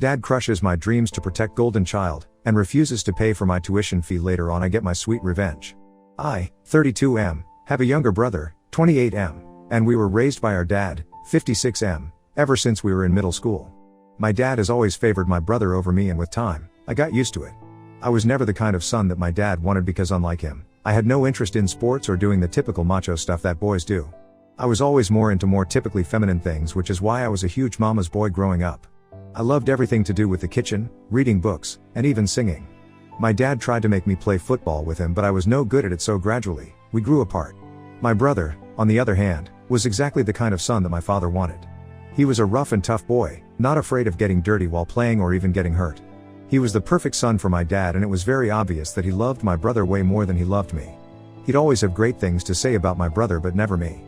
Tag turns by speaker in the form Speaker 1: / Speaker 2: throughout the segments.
Speaker 1: Dad crushes my dreams to protect Golden Child, and refuses to pay for my tuition fee. Later on I get my sweet revenge. I, 32M, have a younger brother, 28M, and we were raised by our dad, 56M, ever since we were in middle school. My dad has always favored my brother over me, and with time, I got used to it. I was never the kind of son that my dad wanted because, unlike him, I had no interest in sports or doing the typical macho stuff that boys do. I was always more into more typically feminine things, which is why I was a huge mama's boy growing up. I loved everything to do with the kitchen, reading books, and even singing. My dad tried to make me play football with him, but I was no good at it, so gradually, we grew apart. My brother, on the other hand, was exactly the kind of son that my father wanted. He was a rough and tough boy, not afraid of getting dirty while playing or even getting hurt. He was the perfect son for my dad, and it was very obvious that he loved my brother way more than he loved me. He'd always have great things to say about my brother, but never me.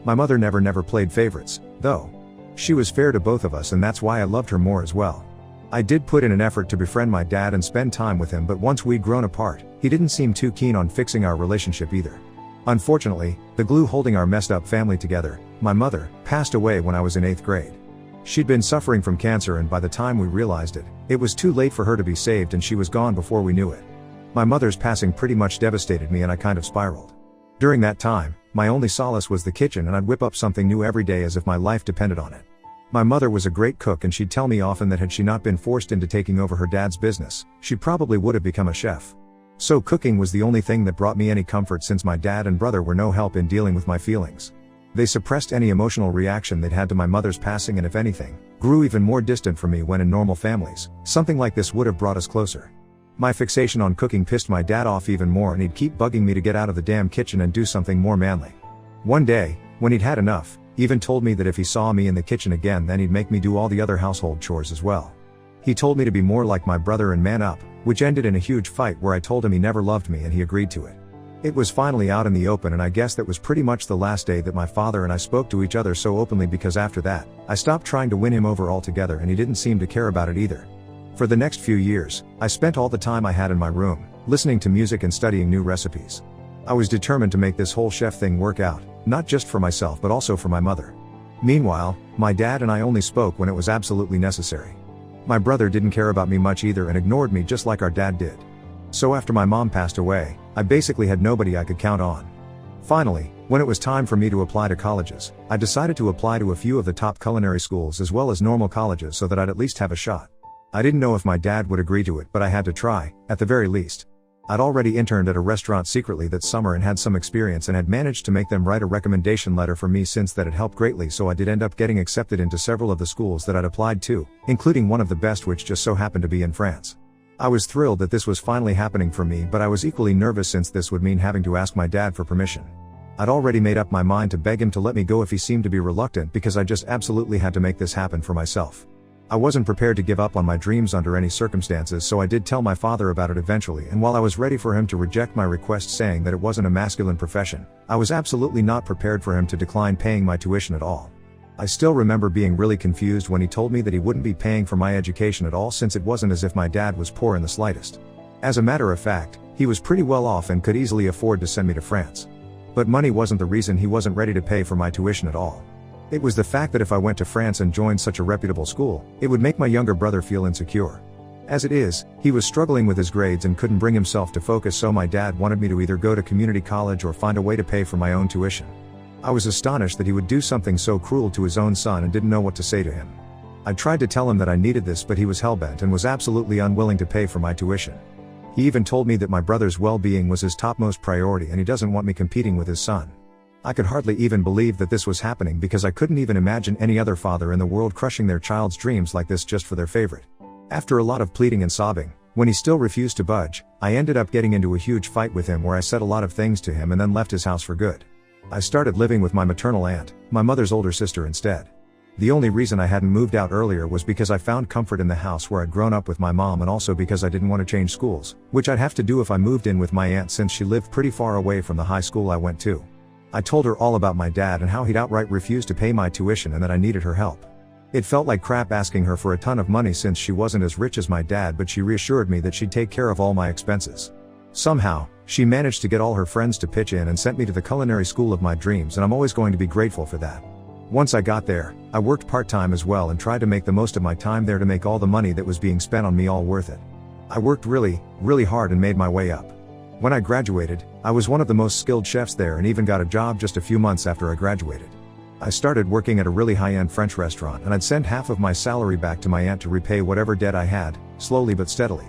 Speaker 1: My mother never played favorites, though. She was fair to both of us, and that's why I loved her more as well. I did put in an effort to befriend my dad and spend time with him, but once we'd grown apart, he didn't seem too keen on fixing our relationship either. Unfortunately, the glue holding our messed up family together, my mother, passed away when I was in 8th grade. She'd been suffering from cancer, and by the time we realized it, it was too late for her to be saved, and she was gone before we knew it. My mother's passing pretty much devastated me, and I kind of spiraled. During that time, my only solace was the kitchen, and I'd whip up something new every day as if my life depended on it. My mother was a great cook, and she'd tell me often that had she not been forced into taking over her dad's business, she probably would have become a chef. So cooking was the only thing that brought me any comfort, since my dad and brother were no help in dealing with my feelings. They suppressed any emotional reaction they'd had to my mother's passing, and if anything, grew even more distant from me. When in normal families, something like this would have brought us closer. My fixation on cooking pissed my dad off even more, and he'd keep bugging me to get out of the damn kitchen and do something more manly. One day, when he'd had enough, even told me that if he saw me in the kitchen again, then he'd make me do all the other household chores as well. He told me to be more like my brother and man up, which ended in a huge fight where I told him he never loved me, and he agreed to it. It was finally out in the open, and I guess that was pretty much the last day that my father and I spoke to each other so openly, because after that, I stopped trying to win him over altogether, and he didn't seem to care about it either. For the next few years, I spent all the time I had in my room, listening to music and studying new recipes. I was determined to make this whole chef thing work out, not just for myself but also for my mother. Meanwhile, my dad and I only spoke when it was absolutely necessary. My brother didn't care about me much either, and ignored me just like our dad did. So after my mom passed away, I basically had nobody I could count on. Finally, when it was time for me to apply to colleges, I decided to apply to a few of the top culinary schools as well as normal colleges, so that I'd at least have a shot. I didn't know if my dad would agree to it, but I had to try, at the very least. I'd already interned at a restaurant secretly that summer and had some experience, and had managed to make them write a recommendation letter for me. Since that had helped greatly, so I did end up getting accepted into several of the schools that I'd applied to, including one of the best, which just so happened to be in France. I was thrilled that this was finally happening for me, but I was equally nervous since this would mean having to ask my dad for permission. I'd already made up my mind to beg him to let me go if he seemed to be reluctant, because I just absolutely had to make this happen for myself. I wasn't prepared to give up on my dreams under any circumstances, so I did tell my father about it eventually, and while I was ready for him to reject my request saying that it wasn't a masculine profession, I was absolutely not prepared for him to decline paying my tuition at all. I still remember being really confused when he told me that he wouldn't be paying for my education at all, since it wasn't as if my dad was poor in the slightest. As a matter of fact, he was pretty well off and could easily afford to send me to France. But money wasn't the reason he wasn't ready to pay for my tuition at all. It was the fact that if I went to France and joined such a reputable school, it would make my younger brother feel insecure. As it is, he was struggling with his grades and couldn't bring himself to focus, so my dad wanted me to either go to community college or find a way to pay for my own tuition. I was astonished that he would do something so cruel to his own son and didn't know what to say to him. I tried to tell him that I needed this, but he was hellbent and was absolutely unwilling to pay for my tuition. He even told me that my brother's well-being was his topmost priority, and he doesn't want me competing with his son. I could hardly even believe that this was happening, because I couldn't even imagine any other father in the world crushing their child's dreams like this just for their favorite. After a lot of pleading and sobbing, when he still refused to budge, I ended up getting into a huge fight with him where I said a lot of things to him and then left his house for good. I started living with my maternal aunt, my mother's older sister, instead. The only reason I hadn't moved out earlier was because I found comfort in the house where I'd grown up with my mom, and also because I didn't want to change schools, which I'd have to do if I moved in with my aunt since she lived pretty far away from the high school I went to. I told her all about my dad and how he'd outright refused to pay my tuition and that I needed her help. It felt like crap asking her for a ton of money since she wasn't as rich as my dad, but she reassured me that she'd take care of all my expenses. Somehow, she managed to get all her friends to pitch in and sent me to the culinary school of my dreams, and I'm always going to be grateful for that. Once I got there, I worked part-time as well and tried to make the most of my time there to make all the money that was being spent on me all worth it. I worked really hard and made my way up. When I graduated, I was one of the most skilled chefs there and even got a job just a few months after I graduated. I started working at a really high-end French restaurant and I'd send half of my salary back to my aunt to repay whatever debt I had, slowly but steadily.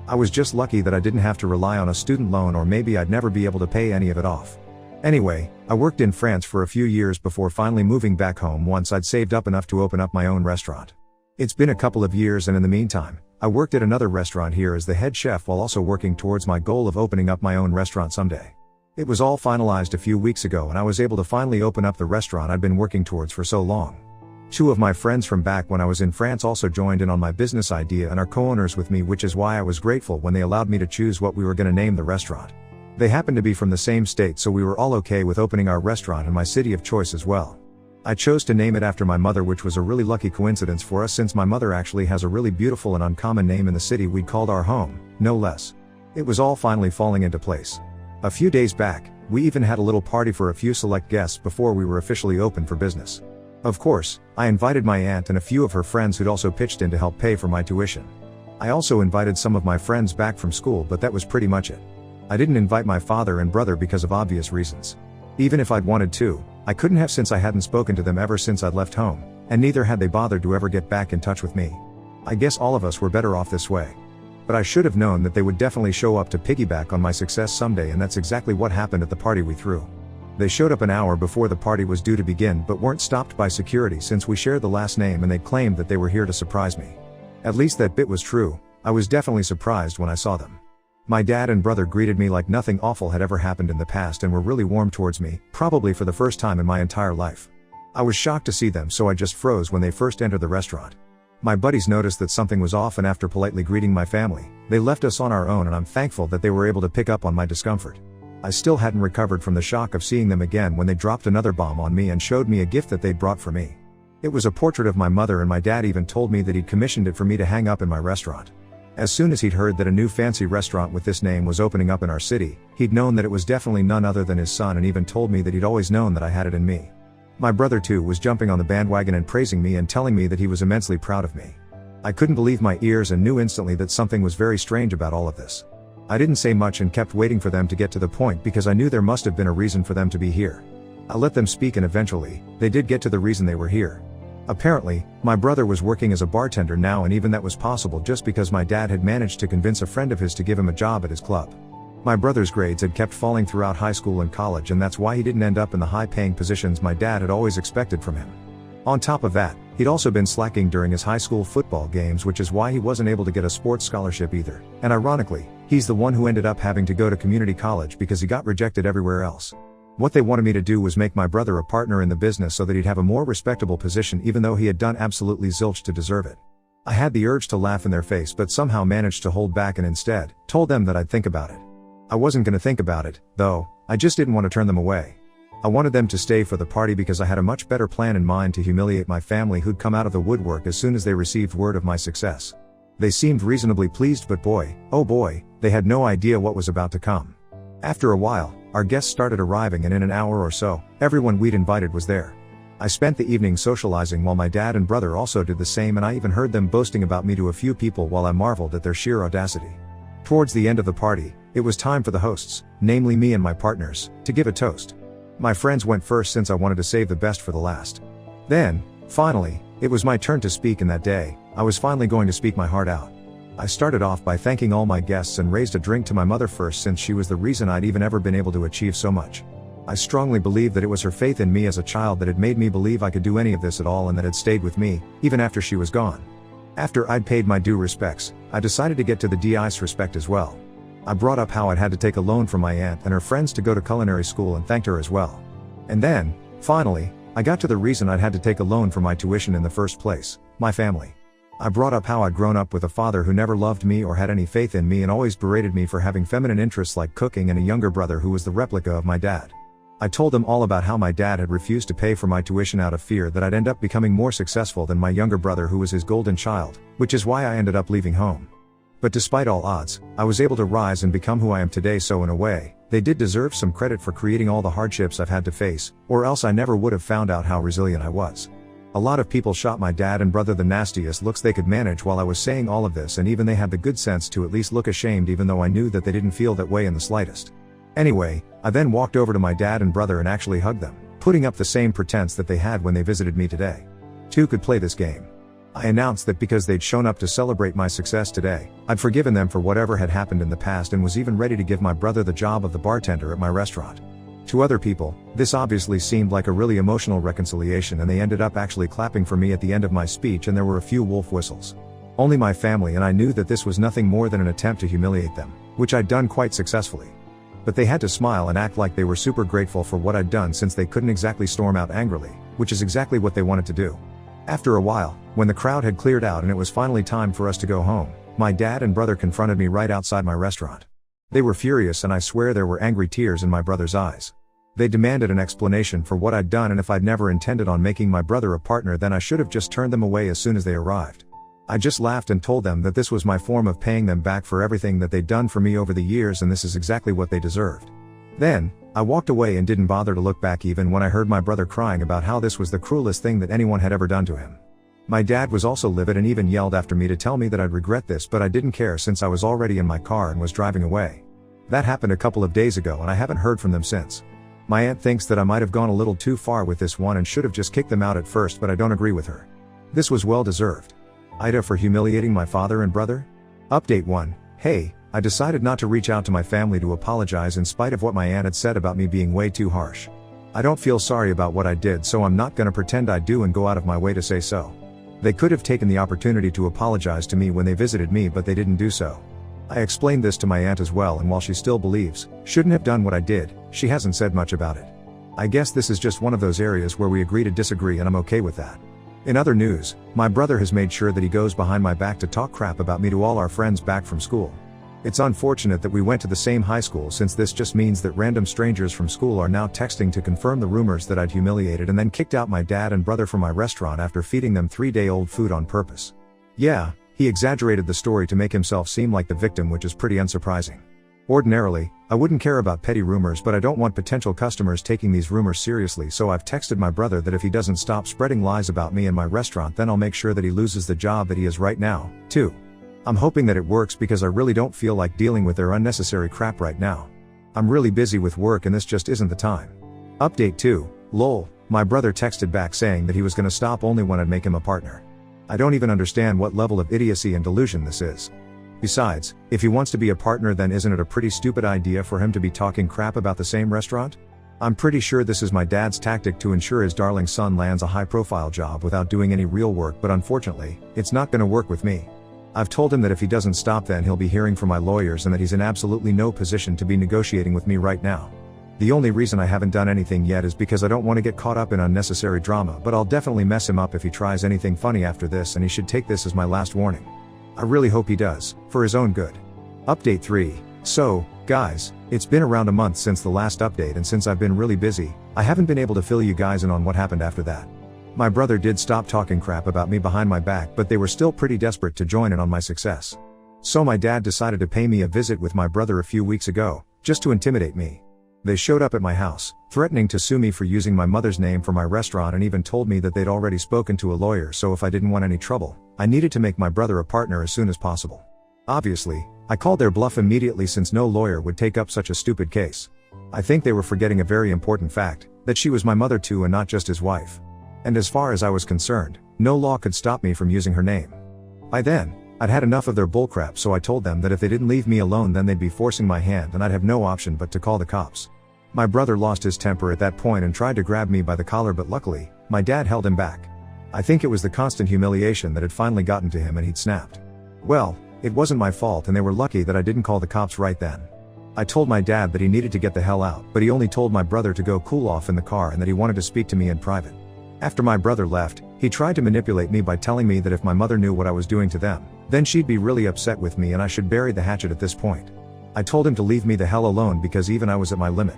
Speaker 1: I was just lucky that I didn't have to rely on a student loan, or maybe I'd never be able to pay any of it off. Anyway, I worked in France for a few years before finally moving back home once I'd saved up enough to open up my own restaurant. It's been a couple of years, and in the meantime, I worked at another restaurant here as the head chef while also working towards my goal of opening up my own restaurant someday. It was all finalized a few weeks ago and I was able to finally open up the restaurant I'd been working towards for so long. Two of my friends from back when I was in France also joined in on my business idea and are co-owners with me, which is why I was grateful when they allowed me to choose what we were going to name the restaurant. They happened to be from the same state, so we were all okay with opening our restaurant in my city of choice as well. I chose to name it after my mother, which was a really lucky coincidence for us since my mother actually has a really beautiful and uncommon name in the city we called our home, no less. It was all finally falling into place. A few days back, we even had a little party for a few select guests before we were officially open for business. Of course, I invited my aunt and a few of her friends who'd also pitched in to help pay for my tuition. I also invited some of my friends back from school, but that was pretty much it. I didn't invite my father and brother because of obvious reasons. Even if I'd wanted to, I couldn't have since I hadn't spoken to them ever since I'd left home, and neither had they bothered to ever get back in touch with me. I guess all of us were better off this way. But I should have known that they would definitely show up to piggyback on my success someday, and that's exactly what happened at the party we threw. They showed up an hour before the party was due to begin but weren't stopped by security since we shared the last name, and they claimed that they were here to surprise me. At least that bit was true. I was definitely surprised when I saw them. My dad and brother greeted me like nothing awful had ever happened in the past and were really warm towards me, probably for the first time in my entire life. I was shocked to see them, so I just froze when they first entered the restaurant. My buddies noticed that something was off, and after politely greeting my family, they left us on our own, and I'm thankful that they were able to pick up on my discomfort. I still hadn't recovered from the shock of seeing them again when they dropped another bomb on me and showed me a gift that they'd brought for me. It was a portrait of my mother, and my dad even told me that he'd commissioned it for me to hang up in my restaurant. As soon as he'd heard that a new fancy restaurant with this name was opening up in our city, he'd known that it was definitely none other than his son, and even told me that he'd always known that I had it in me. My brother too was jumping on the bandwagon and praising me and telling me that he was immensely proud of me. I couldn't believe my ears and knew instantly that something was very strange about all of this. I didn't say much and kept waiting for them to get to the point because I knew there must have been a reason for them to be here. I let them speak, and eventually, they did get to the reason they were here. Apparently, my brother was working as a bartender now, and even that was possible just because my dad had managed to convince a friend of his to give him a job at his club. My brother's grades had kept falling throughout high school and college, and that's why he didn't end up in the high-paying positions my dad had always expected from him. On top of that, he'd also been slacking during his high school football games, which is why he wasn't able to get a sports scholarship either, and ironically, he's the one who ended up having to go to community college because he got rejected everywhere else. What they wanted me to do was make my brother a partner in the business so that he'd have a more respectable position, even though he had done absolutely zilch to deserve it. I had the urge to laugh in their face but somehow managed to hold back and instead told them that I'd think about it. I wasn't gonna think about it, though. I just didn't want to turn them away. I wanted them to stay for the party because I had a much better plan in mind to humiliate my family, who'd come out of the woodwork as soon as they received word of my success. They seemed reasonably pleased, but boy, oh boy, they had no idea what was about to come. After a while, our guests started arriving, and in an hour or so, everyone we'd invited was there. I spent the evening socializing while my dad and brother also did the same, and I even heard them boasting about me to a few people while I marveled at their sheer audacity. Towards the end of the party, it was time for the hosts, namely me and my partners, to give a toast. My friends went first since I wanted to save the best for the last. Then, finally, it was my turn to speak, and that day, I was finally going to speak my heart out. I started off by thanking all my guests and raised a drink to my mother first, since she was the reason I'd even ever been able to achieve so much. I strongly believe that it was her faith in me as a child that had made me believe I could do any of this at all, and that had stayed with me, even after she was gone. After I'd paid my due respects, I decided to get to the DI's respect as well. I brought up how I'd had to take a loan from my aunt and her friends to go to culinary school and thanked her as well. And then, finally, I got to the reason I'd had to take a loan for my tuition in the first place: my family. I brought up how I'd grown up with a father who never loved me or had any faith in me and always berated me for having feminine interests like cooking, and a younger brother who was the replica of my dad. I told them all about how my dad had refused to pay for my tuition out of fear that I'd end up becoming more successful than my younger brother, who was his golden child, which is why I ended up leaving home. But despite all odds, I was able to rise and become who I am today, so in a way, They did deserve some credit for creating all the hardships I've had to face, or else I never would have found out how resilient I was. A lot of people shot my dad and brother the nastiest looks they could manage while I was saying all of this, and even they had the good sense to at least look ashamed, even though I knew that they didn't feel that way in the slightest. Anyway, I then walked over to my dad and brother and actually hugged them, putting up the same pretense that they had when they visited me today. Two could play this game. I announced that because they'd shown up to celebrate my success today, I'd forgiven them for whatever had happened in the past and was even ready to give my brother the job of the bartender at my restaurant. To other people, this obviously seemed like a really emotional reconciliation, and they ended up actually clapping for me at the end of my speech, and there were a few wolf whistles. Only my family and I knew that this was nothing more than an attempt to humiliate them, which I'd done quite successfully. But they had to smile and act like they were super grateful for what I'd done, since they couldn't exactly storm out angrily, which is exactly what they wanted to do. After a while, when the crowd had cleared out and it was finally time for us to go home, my dad and brother confronted me right outside my restaurant. They were furious, and I swear there were angry tears in my brother's eyes. They demanded an explanation for what I'd done, and if I'd never intended on making my brother a partner, then I should have just turned them away as soon as they arrived. I just laughed and told them that this was my form of paying them back for everything that they'd done for me over the years, and this is exactly what they deserved. Then, I walked away and didn't bother to look back even when I heard my brother crying about how this was the cruelest thing that anyone had ever done to him. My dad was also livid and even yelled after me to tell me that I'd regret this, but I didn't care since I was already in my car and was driving away. That happened a couple of days ago and I haven't heard from them since. My aunt thinks that I might have gone a little too far with this one and should have just kicked them out at first, but I don't agree with her. This was well deserved. Ida for humiliating my father and brother? Update 1. Hey, I decided not to reach out to my family to apologize in spite of what my aunt had said about me being way too harsh. I don't feel sorry about what I did, so I'm not gonna pretend I do and go out of my way to say so. They could have taken the opportunity to apologize to me when they visited me, but they didn't do so. I explained this to my aunt as well, and while she still believes shouldn't have done what I did, she hasn't said much about it. I guess this is just one of those areas where we agree to disagree, and I'm okay with that. In other news, my brother has made sure that he goes behind my back to talk crap about me to all our friends back from school. It's unfortunate that we went to the same high school, since this just means that random strangers from school are now texting to confirm the rumors that I'd humiliated and then kicked out my dad and brother from my restaurant after feeding them 3-day-old food on purpose. Yeah, he exaggerated the story to make himself seem like the victim, which is pretty unsurprising. Ordinarily, I wouldn't care about petty rumors, but I don't want potential customers taking these rumors seriously, so I've texted my brother that if he doesn't stop spreading lies about me and my restaurant, then I'll make sure that he loses the job that he has right now, too. I'm hoping that it works because I really don't feel like dealing with their unnecessary crap right now. I'm really busy with work and this just isn't the time. Update 2, lol, my brother texted back saying that he was gonna stop only when I'd make him a partner. I don't even understand what level of idiocy and delusion this is. Besides, if he wants to be a partner, then isn't it a pretty stupid idea for him to be talking crap about the same restaurant? I'm pretty sure this is my dad's tactic to ensure his darling son lands a high-profile job without doing any real work, but unfortunately, it's not gonna work with me. I've told him that if he doesn't stop, then he'll be hearing from my lawyers and that he's in absolutely no position to be negotiating with me right now. The only reason I haven't done anything yet is because I don't want to get caught up in unnecessary drama, but I'll definitely mess him up if he tries anything funny after this, and he should take this as my last warning. I really hope he does, for his own good. Update 3. So, guys, it's been around a month since the last update, and since I've been really busy, I haven't been able to fill you guys in on what happened after that. My brother did stop talking crap about me behind my back, but they were still pretty desperate to join in on my success. So my dad decided to pay me a visit with my brother a few weeks ago, just to intimidate me. They showed up at my house, threatening to sue me for using my mother's name for my restaurant, and even told me that they'd already spoken to a lawyer, so if I didn't want any trouble, I needed to make my brother a partner as soon as possible. Obviously, I called their bluff immediately, since no lawyer would take up such a stupid case. I think they were forgetting a very important fact, that she was my mother too and not just his wife. And as far as I was concerned, no law could stop me from using her name. By then, I'd had enough of their bullcrap, so I told them that if they didn't leave me alone, then they'd be forcing my hand and I'd have no option but to call the cops. My brother lost his temper at that point and tried to grab me by the collar, but luckily, my dad held him back. I think it was the constant humiliation that had finally gotten to him and he'd snapped. Well, it wasn't my fault, and they were lucky that I didn't call the cops right then. I told my dad that he needed to get the hell out, but he only told my brother to go cool off in the car and that he wanted to speak to me in private. After my brother left, he tried to manipulate me by telling me that if my mother knew what I was doing to them, then she'd be really upset with me and I should bury the hatchet at this point. I told him to leave me the hell alone because even I was at my limit.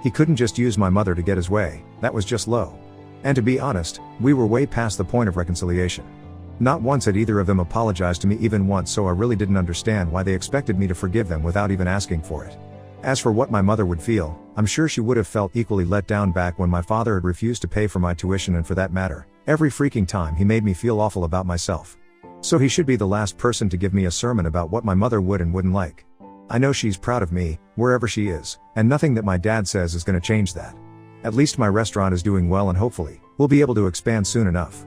Speaker 1: He couldn't just use my mother to get his way, that was just low. And to be honest, we were way past the point of reconciliation. Not once had either of them apologized to me, even once, so I really didn't understand why they expected me to forgive them without even asking for it. As for what my mother would feel, I'm sure she would have felt equally let down back when my father had refused to pay for my tuition, and for that matter, every freaking time he made me feel awful about myself. So he should be the last person to give me a sermon about what my mother would and wouldn't like. I know she's proud of me, wherever she is, and nothing that my dad says is gonna change that. At least my restaurant is doing well, and hopefully, we'll be able to expand soon enough.